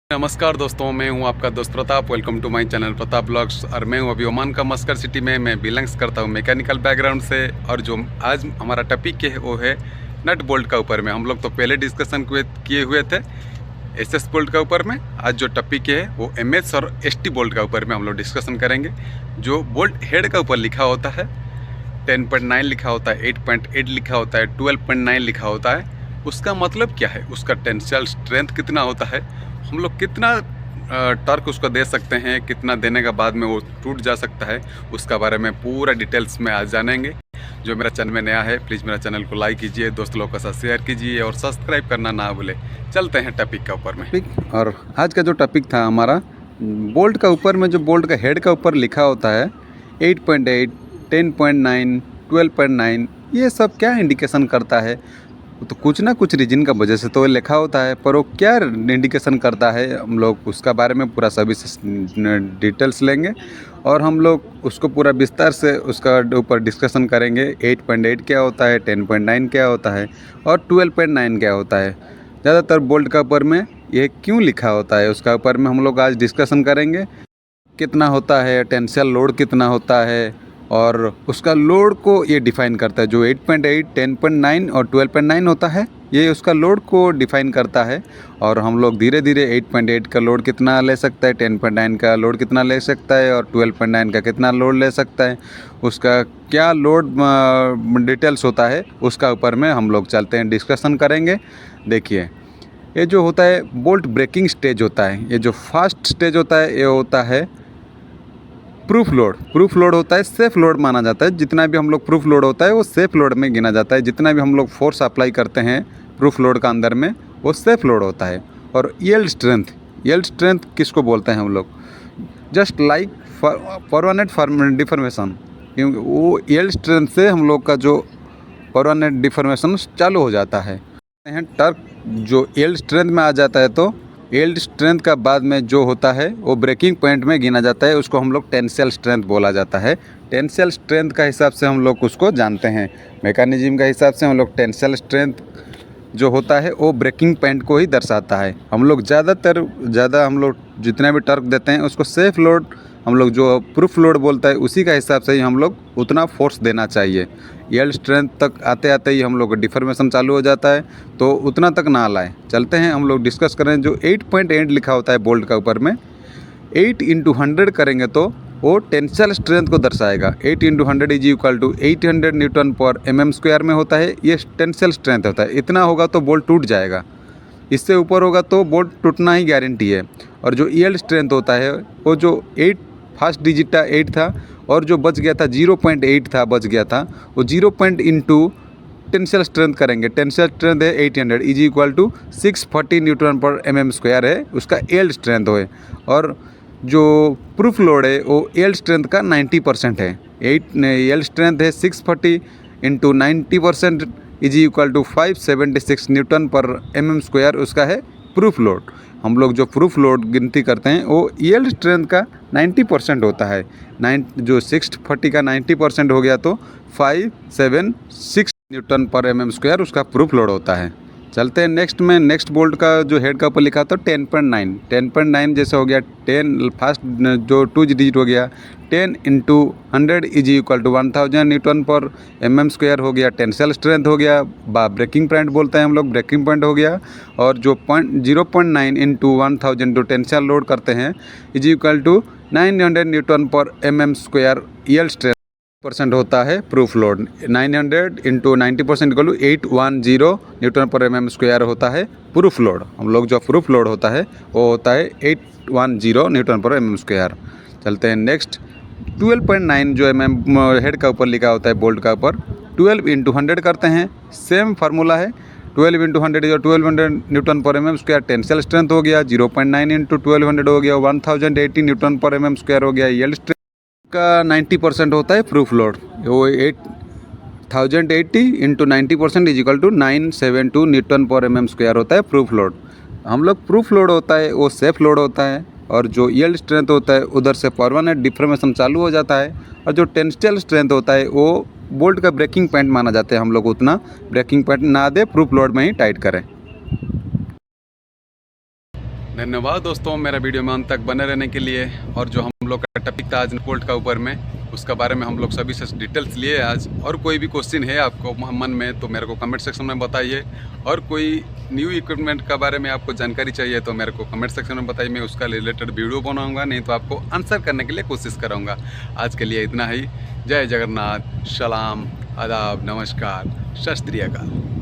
नमस्कार दोस्तों, मैं हूं आपका दोस्त Pratap. Welcome to my channel Pratap blogs. और मैं हूं अभी ओमान का मस्कट सिटी में। मैं बिलोंग्स करता हूं मैकेनिकल बैकग्राउंड से। और जो आज हमारा टॉपिक है वो है नट बोल्ट का ऊपर में। हम लोग तो पहले डिस्कशन किए हुए थे एसएस बोल्ट का ऊपर में। आज जो टॉपिक है वो एमएस और एसटी बोल्ट का ऊपर में हम लोग डिस्कशन करेंगे। जो बोल्ट हेड का ऊपर लिखा होता है 10.9 लिखा होता है, 8.8 लिखा होता है, 12.9 लिखा होता है, उसका मतलब क्या है, उसका टेंसियल स्ट्रेंथ कितना होता है, हम लोग कितना टॉर्क उसको दे सकते हैं, कितना देने के बाद में वो टूट जा सकता है, उसका बारे में पूरा डिटेल्स में आज जानेंगे। जो मेरा चैनल में नया है प्लीज़ मेरा चैनल को लाइक कीजिए, दोस्त लोगों के साथ शेयर कीजिए और सब्सक्राइब करना ना भूले। चलते हैं टॉपिक का ऊपर में। और आज का जो टॉपिक था हमारा बोल्ट का ऊपर में, जो बोल्ट का हेड का ऊपर लिखा होता है 8.8, 10.9, 12.9, ये सब क्या इंडिकेशन करता है? तो कुछ ना कुछ रीजन का वजह से तो लिखा होता है, पर वो क्या इंडिकेशन करता है हम लोग उसका बारे में पूरा सभी डिटेल्स लेंगे और हम लोग उसको पूरा विस्तार से उसका ऊपर डिस्कशन करेंगे। 8.8 क्या होता है, 10.9 क्या होता है और 12.9 क्या होता है। ज़्यादातर बोल्ट का ऊपर में ये क्यों लिखा होता है उसका ऊपर में हम लोग आज डिस्कशन करेंगे। कितना होता है, टेंसियल लोड कितना होता है और उसका लोड को ये डिफ़ाइन करता है। जो 8.8, 10.9 और 12.9 होता है ये उसका लोड को डिफ़ाइन करता है। और हम लोग धीरे धीरे 8.8 का लोड कितना ले सकता है, 10.9 का लोड कितना ले सकता है और 12.9 का कितना लोड ले सकता है, उसका क्या लोड डिटेल्स होता है उसका ऊपर में हम लोग चलते हैं, डिस्कशन करेंगे। देखिए, ये जो होता है बोल्ट ब्रेकिंग स्टेज होता है, ये जो फर्स्ट स्टेज होता है ये होता है प्रूफ लोड होता है, सेफ लोड माना जाता है। जितना भी हम लोग प्रूफ लोड होता है वो सेफ लोड में गिना जाता है। जितना भी हम लोग फोर्स अप्लाई करते हैं प्रूफ लोड का अंदर में वो सेफ लोड होता है। और यील्ड स्ट्रेंथ किसको बोलते हैं हम लोग? जस्ट लाइक परमानेंट डिफॉर्मेशन, क्योंकि वो यील्ड स्ट्रेंथ से हम लोग का जो परमानेंट डिफॉर्मेशन चालू हो जाता है। टर्क जो यील्ड स्ट्रेंथ में आ जाता है तो यील्ड स्ट्रेंथ का बाद में जो होता है वो ब्रेकिंग पॉइंट में गिना जाता है, उसको हम लोग टेंसियल स्ट्रेंथ बोला जाता है। टेंसियल स्ट्रेंथ का हिसाब से हम लोग उसको जानते हैं, मैकेनिज्म का हिसाब से हम लोग टेंसियल स्ट्रेंथ जो होता है वो ब्रेकिंग पॉइंट को ही दर्शाता है। हम लोग ज़्यादा हम लोग जितना भी टर्क देते हैं उसको सेफ लोड, हम लोग जो प्रूफ लोड बोलता है उसी का हिसाब से ही हम लोग उतना फोर्स देना चाहिए। यील्ड स्ट्रेंथ तक आते आते ही हम लोग डिफॉर्मेशन चालू हो जाता है, तो उतना तक ना लाएं। चलते हैं हम लोग डिस्कस करें। जो 8.8 लिखा होता है बोल्ट का ऊपर में, 8 × 100 करेंगे तो वो टेंसियल स्ट्रेंथ को दर्शाएगा। 8 × 100 इज इक्वल टू 800 न्यूटन पर mm² में होता है, ये टेंसियल स्ट्रेंथ होता है। इतना होगा तो बोल्ट टूट जाएगा, इससे ऊपर होगा तो बोल्ट टूटना ही गारंटी है। और जो यील्ड स्ट्रेंथ होता है वो जो 8 फर्स्ट डिजिट था 8 था और जो बच गया था 0.8 था बच गया था, वो 0 इंटू टेंसियल स्ट्रेंथ करेंगे। टेंसियल स्ट्रेंथ है 800 इज इक्वल टू 640 न्यूटन पर mm² है, उसका यील्ड स्ट्रेंथ है। और जो प्रूफ लोड है वो यील्ड स्ट्रेंथ का 90% है। यील्ड स्ट्रेंथ है 640 into 90% is equal to 576 newton पर mm², उसका है प्रूफ लोड। हम लोग जो प्रूफ लोड गिनती करते हैं वो यील्ड स्ट्रेंथ का 90% होता है। जो 640 का 90% हो गया तो 576 न्यूटन पर mm² उसका प्रूफ लोड होता है। चलते हैं नेक्स्ट में। नेक्स्ट बोल्ट का जो हेड का ऊपर लिखा था 10.9 जैसे हो गया। 10 फर्स्ट जो 2 डिजिट हो गया, 10 × 100 इज इक्वल टू 1000 न्यूटन पर mm² हो गया। टेंसियल स्ट्रेंथ हो गया, ब्रेकिंग पॉइंट बोलते हैं हम लोग, ब्रेकिंग पॉइंट हो गया। और जो 0.9 इंटू 1000 जो टेंसियल लोड करते हैं इज इक्वल टू 900 न्यूटन पर mm²। यील्ड स्ट्रेंथ % होता है proof load. 900 into 90% equal to 810 newton पर mm² होता है प्रूफ लोड। हम लोग जो प्रूफ लोड होता है वो होता है 810 न्यूटन पर mm²। चलते हैं नेक्स्ट। 12.9 जो हेड का ऊपर लिखा होता है बोल्ट का ऊपर, 12 इंटू 100 करते हैं, सेम फार्मूला है। 12 इंटू 100 जो 1200 न्यूटन पर mm²। टेंसियल स्ट्रेंथ हो गया 0.9 इंटू 1200 हो गया 1080 न्यूटन पर mm² हो गया। यील्ड स्ट्रेंथ का 90% होता है प्रूफ लोड, वो 8080 into 90% is equal to 972 newton पर mm² होता है प्रूफ लोड। हम लोग प्रूफ लोड होता है वो सेफ लोड होता है। और जो यील्ड स्ट्रेंथ होता है उधर से परमानेंट डिफॉर्मेशन चालू हो जाता है। और जो टेंसियल स्ट्रेंथ होता है वो बोल्ट का ब्रेकिंग पॉइंट माना जाता है। हम लोग उतना ब्रेकिंग पॉइंट ना दे, प्रूफ लोड में ही टाइट करें। धन्यवाद दोस्तों मेरा वीडियो में अंत तक बने रहने के लिए। और जो हम लोग का टॉपिक था आज नट बोल्ट का ऊपर में, उसका बारे में हम लोग सभी से डिटेल्स लिए आज। और कोई भी क्वेश्चन है आपको मन में तो मेरे को कमेंट सेक्शन में बताइए। और कोई न्यू इक्विपमेंट के बारे में आपको जानकारी चाहिए तो मेरे को कमेंट सेक्शन में बताइए, मैं उसका रिलेटेड वीडियो बनाऊंगा, नहीं तो आपको आंसर करने के लिए कोशिश करूँगा। आज के लिए इतना ही। जय जगन्नाथ, सलाम, आदाब, नमस्कार, सत श्री अकाल।